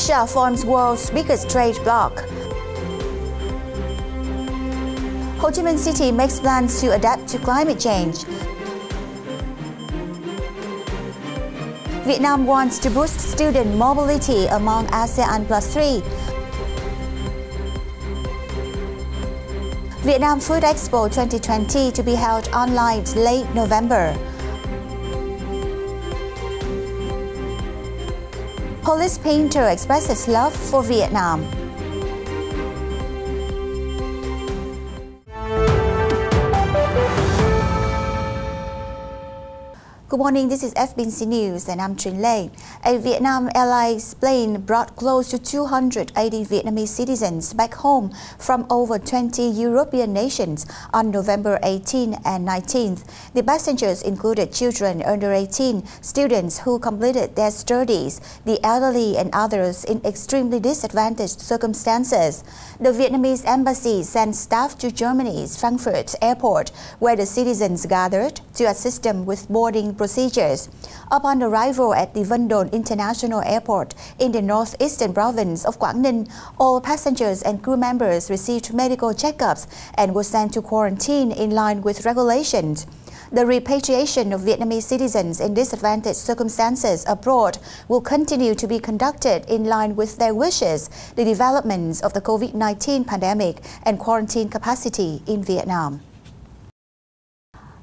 Asia forms world's biggest trade bloc. Ho Chi Minh City makes plans to adapt to climate change. Vietnam wants to boost student mobility among ASEAN +3. Vietnam Foodexpo 2020 to be held online late November. Police painter expresses love for Vietnam. Good morning, this is FBNC News and I'm Truyền. A Vietnam Airlines plane brought close to 280 Vietnamese citizens back home from over 20 European nations on November 18 and 19th. The passengers included children under 18, students who completed their studies, the elderly and others in extremely disadvantaged circumstances. The Vietnamese embassy sent staff to Germany's Frankfurt airport, where the citizens gathered to assist them with boarding procedures. Upon arrival at the Vân Đồn International Airport in the northeastern province of Quảng Ninh, all passengers and crew members received medical checkups and were sent to quarantine in line with regulations. The repatriation of Vietnamese citizens in disadvantaged circumstances abroad will continue to be conducted in line with their wishes, the developments of the COVID-19 pandemic and quarantine capacity in Vietnam.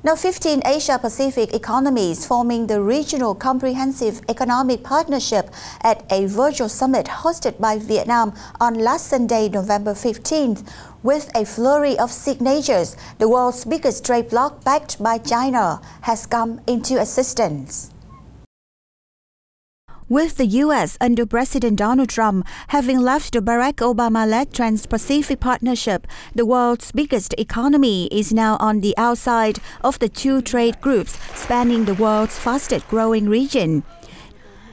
Now, 15 Asia-Pacific economies forming the Regional Comprehensive Economic Partnership at a virtual summit hosted by Vietnam on last Sunday, November 15th. With a flurry of signatures, the world's biggest trade bloc backed by China has come into existence. With the U.S. under President Donald Trump having left the Barack Obama-led Trans-Pacific Partnership, the world's biggest economy is now on the outside of the two trade groups spanning the world's fastest-growing region.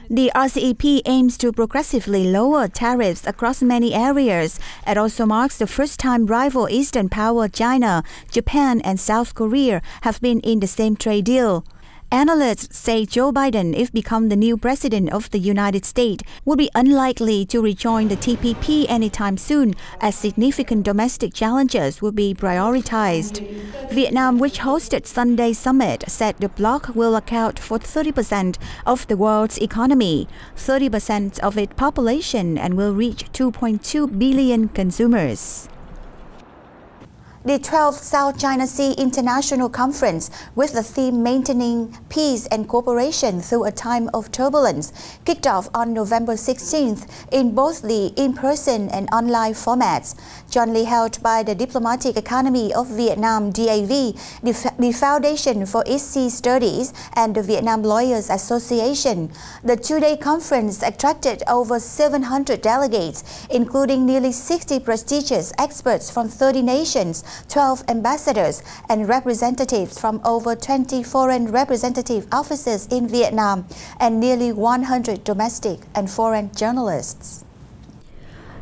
The RCEP aims to progressively lower tariffs across many areas. It also marks the first time rival Eastern power China, Japan and South Korea have been in the same trade deal. Analysts say Joe Biden, if become the new president of the United States, would be unlikely to rejoin the TPP anytime soon, as significant domestic challenges will be prioritized. Vietnam, which hosted Sunday's summit, said the bloc will account for 30% of the world's economy, 30% of its population, and will reach 2.2 billion consumers. The 12th South China Sea International Conference, with the theme Maintaining Peace and Cooperation Through a Time of Turbulence, kicked off on November 16th in both the in-person and online formats. Jointly held by the Diplomatic Academy of Vietnam (DAV), the Foundation for East Sea Studies, and the Vietnam Lawyers Association. The two-day conference attracted over 700 delegates, including nearly 60 prestigious experts from 30 nations, 12 ambassadors and representatives from over 20 foreign representative offices in Vietnam, and nearly 100 domestic and foreign journalists.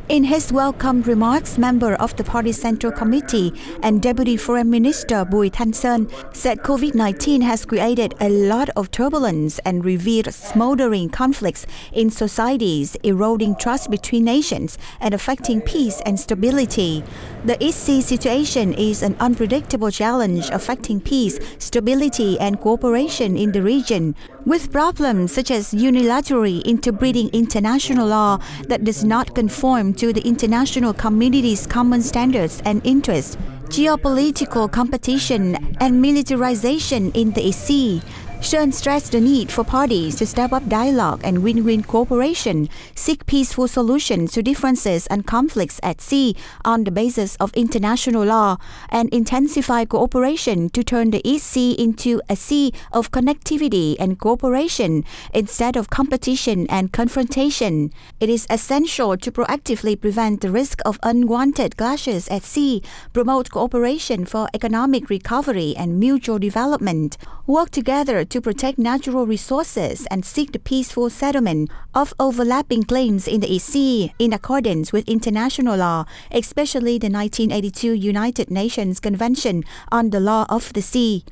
In his welcome remarks, member of the Party Central Committee and Deputy Foreign Minister Bùi Thanh Sơn said COVID-19 has created a lot of turbulence and revealed smoldering conflicts in societies, eroding trust between nations and affecting peace and stability. The East Sea situation is an unpredictable challenge affecting peace, stability and cooperation in the region, with problems such as unilaterally interbreeding international law that does not conform to the international community's common standards and interests, geopolitical competition and militarization in the East Sea. Sơn stressed the need for parties to step up dialogue and win-win cooperation, seek peaceful solutions to differences and conflicts at sea on the basis of international law, and intensify cooperation to turn the East Sea into a sea of connectivity and cooperation instead of competition and confrontation. It is essential to proactively prevent the risk of unwanted clashes at sea, promote cooperation for economic recovery and mutual development, work together to protect natural resources and seek the peaceful settlement of overlapping claims in the East Sea in accordance with international law, especially the 1982 United Nations Convention on the Law of the Sea.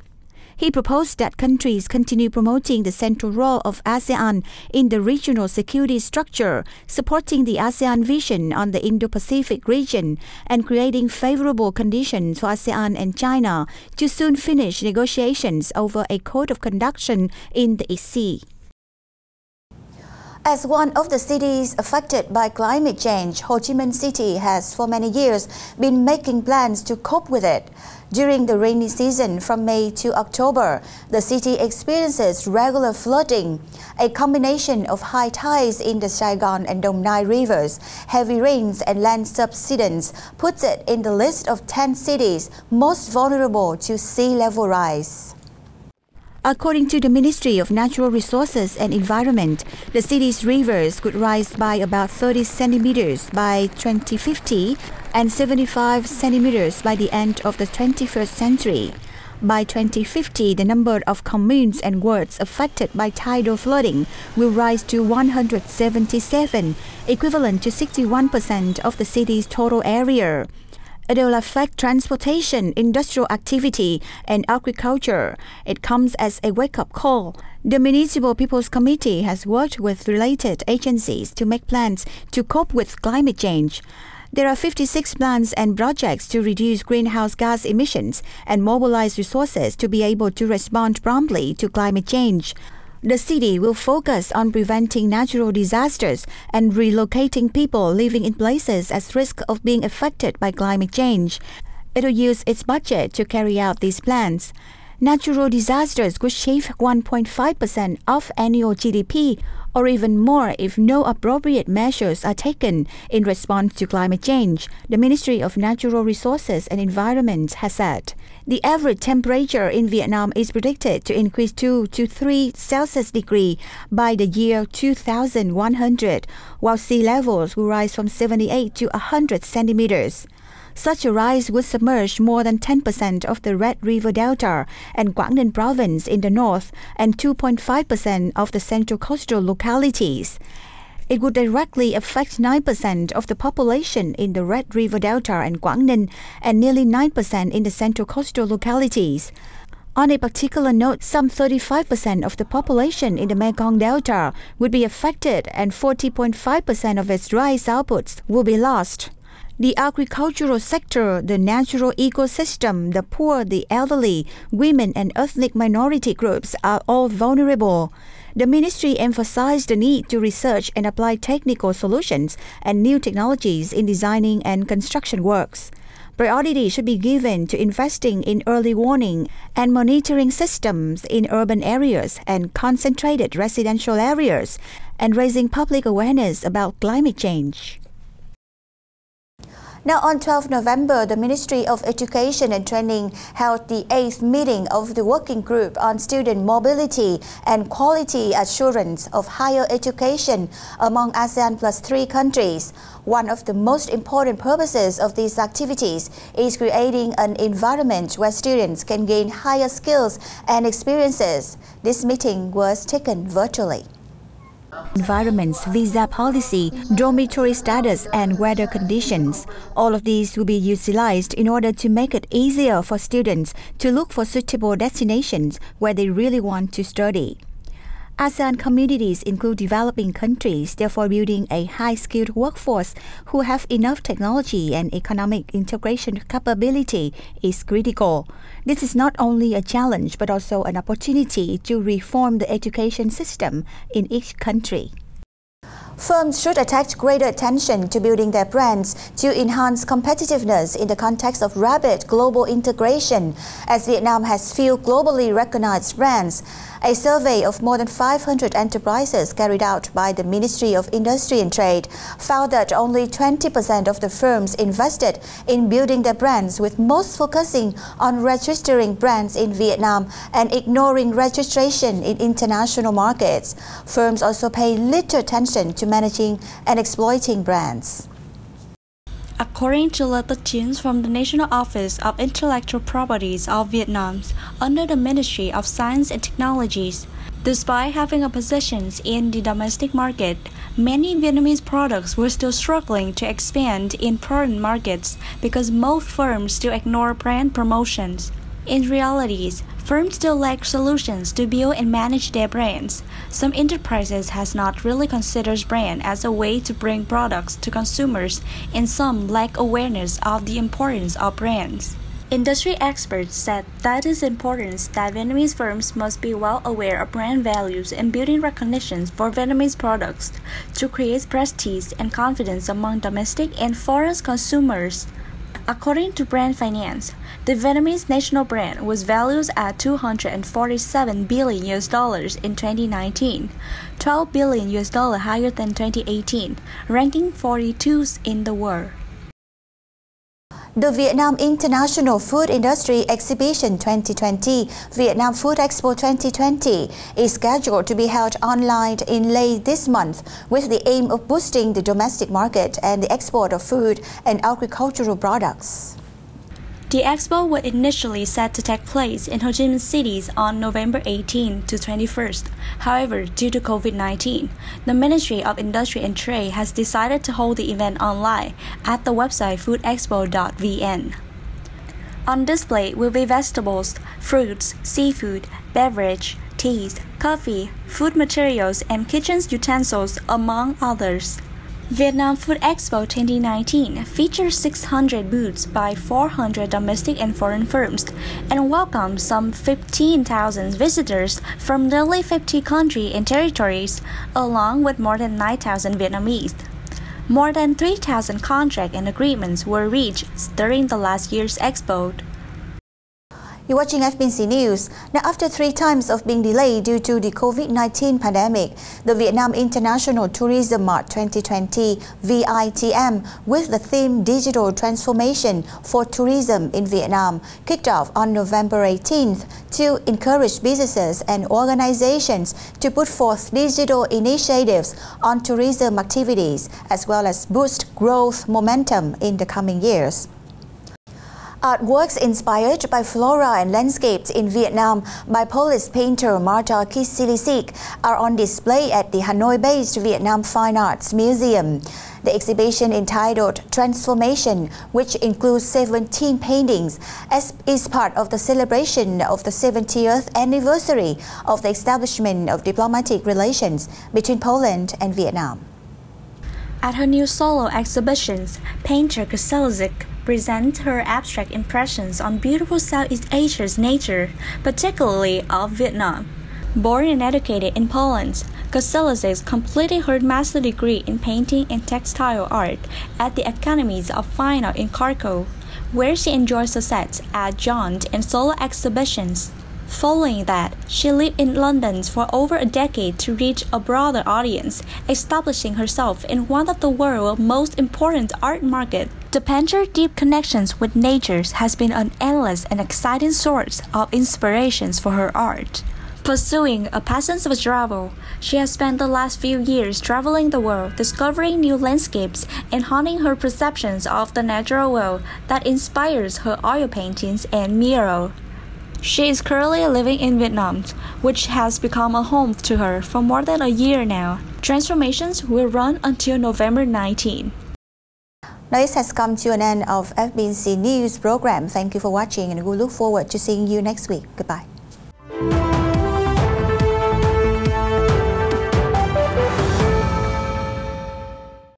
He proposed that countries continue promoting the central role of ASEAN in the regional security structure, supporting the ASEAN vision on the Indo-Pacific region, and creating favorable conditions for ASEAN and China to soon finish negotiations over a code of conduct in the Sea. As one of the cities affected by climate change, Ho Chi Minh City has for many years been making plans to cope with it. During the rainy season from May to October, the city experiences regular flooding. A combination of high tides in the Saigon and Dong Nai rivers, heavy rains and land subsidence puts it in the list of 10 cities most vulnerable to sea level rise. According to the Ministry of Natural Resources and Environment, the city's rivers could rise by about 30 centimeters by 2050 and 75 centimeters by the end of the 21st century. By 2050, the number of communes and wards affected by tidal flooding will rise to 177, equivalent to 61% of the city's total area. It will affect transportation, industrial activity, and agriculture. It comes as a wake-up call. The Municipal People's Committee has worked with related agencies to make plans to cope with climate change. There are 56 plans and projects to reduce greenhouse gas emissions and mobilize resources to be able to respond promptly to climate change. The city will focus on preventing natural disasters and relocating people living in places at risk of being affected by climate change. It will use its budget to carry out these plans. Natural disasters could shave 1.5% of annual GDP, or even more if no appropriate measures are taken in response to climate change, the Ministry of Natural Resources and Environment has said. The average temperature in Vietnam is predicted to increase 2 to 3 Celsius degree by the year 2100, while sea levels will rise from 78 to 100 centimeters. Such a rise would submerge more than 10% of the Red River Delta and Quảng Ninh province in the north and 2.5% of the central coastal localities. It would directly affect 9% of the population in the Red River Delta and Quảng Ninh and nearly 9% in the central coastal localities. On a particular note, some 35% of the population in the Mekong Delta would be affected and 40.5% of its rice outputs will be lost. The agricultural sector, the natural ecosystem, the poor, the elderly, women and ethnic minority groups are all vulnerable. The ministry emphasized the need to research and apply technical solutions and new technologies in designing and construction works. Priority should be given to investing in early warning and monitoring systems in urban areas and concentrated residential areas, and raising public awareness about climate change. Now, on 12 November, the Ministry of Education and Training held the 8th meeting of the Working Group on Student Mobility and Quality Assurance of Higher Education among ASEAN Plus 3 countries. One of the most important purposes of these activities is creating an environment where students can gain higher skills and experiences. This meeting was taken virtually. Environments, visa policy, dormitory status and weather conditions. All of these will be utilized in order to make it easier for students to look for suitable destinations where they really want to study. ASEAN communities include developing countries, therefore building a high-skilled workforce who have enough technology and economic integration capability is critical. This is not only a challenge but also an opportunity to reform the education system in each country. Firms should attach greater attention to building their brands to enhance competitiveness in the context of rapid global integration, as Vietnam has few globally recognized brands. A survey of more than 500 enterprises carried out by the Ministry of Industry and Trade found that only 20% of the firms invested in building their brands, with most focusing on registering brands in Vietnam and ignoring registration in international markets. Firms also pay little attention to managing and exploiting brands. According to statistics from the National Office of Intellectual Properties of Vietnam, under the Ministry of Science and Technologies, despite having a position in the domestic market, many Vietnamese products were still struggling to expand in foreign markets because most firms still ignore brand promotions. In reality, firms still lack solutions to build and manage their brands. Some enterprises has not really considered brand as a way to bring products to consumers, and some lack awareness of the importance of brands. Industry experts said that it is important that Vietnamese firms must be well aware of brand values and building recognition for Vietnamese products to create prestige and confidence among domestic and foreign consumers. According to Brand Finance, the Vietnamese national brand was valued at $247 billion in 2019, $12 billion higher than 2018, ranking 42nd in the world. The Vietnam International Food Industry Exhibition 2020, Vietnam Foodexpo 2020, is scheduled to be held online in late this month with the aim of boosting the domestic market and the export of food and agricultural products. The expo was initially set to take place in HCM City on November 18 to 21st. However, due to COVID-19, the Ministry of Industry and Trade has decided to hold the event online at the website foodexpo.vn. On display will be vegetables, fruits, seafood, beverage, teas, coffee, food materials, and kitchen utensils, among others. Vietnam Foodexpo 2019 features 600 booths by 400 domestic and foreign firms and welcomes some 15,000 visitors from nearly 50 countries and territories, along with more than 9,000 Vietnamese. More than 3,000 contracts and agreements were reached during the last year's expo. You're watching FBNC News. Now, after 3 times of being delayed due to the COVID-19 pandemic, the Vietnam International Tourism Mart 2020 VITM, with the theme Digital Transformation for Tourism in Vietnam, kicked off on November 18th to encourage businesses and organizations to put forth digital initiatives on tourism activities, as well as boost growth momentum in the coming years. Artworks inspired by flora and landscapes in Vietnam by Polish painter Marta TIธ์are on display at the Hanoi-based Vietnam Fine Arts Museum. The exhibition, entitled Transformation, which includes 17 paintings, is part of the celebration of the 70th anniversary of the establishment of diplomatic relations between Poland and Vietnam. At her new solo exhibitions, painter CUțiC presents her abstract impressions on beautiful Southeast Asia's nature, particularly of Vietnam. Born and educated in Poland, CUțiC completed her master's degree in painting and textile art at the Academies of Fine Art in Krakow, where she enjoyed success at joint and solo exhibitions. Following that, she lived in London for over a decade to reach a broader audience, establishing herself in one of the world's most important art markets. The painter's deep connections with nature has been an endless and exciting source of inspirations for her art. Pursuing a passion for travel, she has spent the last few years traveling the world, discovering new landscapes and honing her perceptions of the natural world that inspires her oil paintings and murals. She is currently living in Vietnam, which has become a home to her for more than a year now. Transformations will run until November 19. Now this has come to an end of FBNC News program. Thank you for watching, and we look forward to seeing you next week. Goodbye.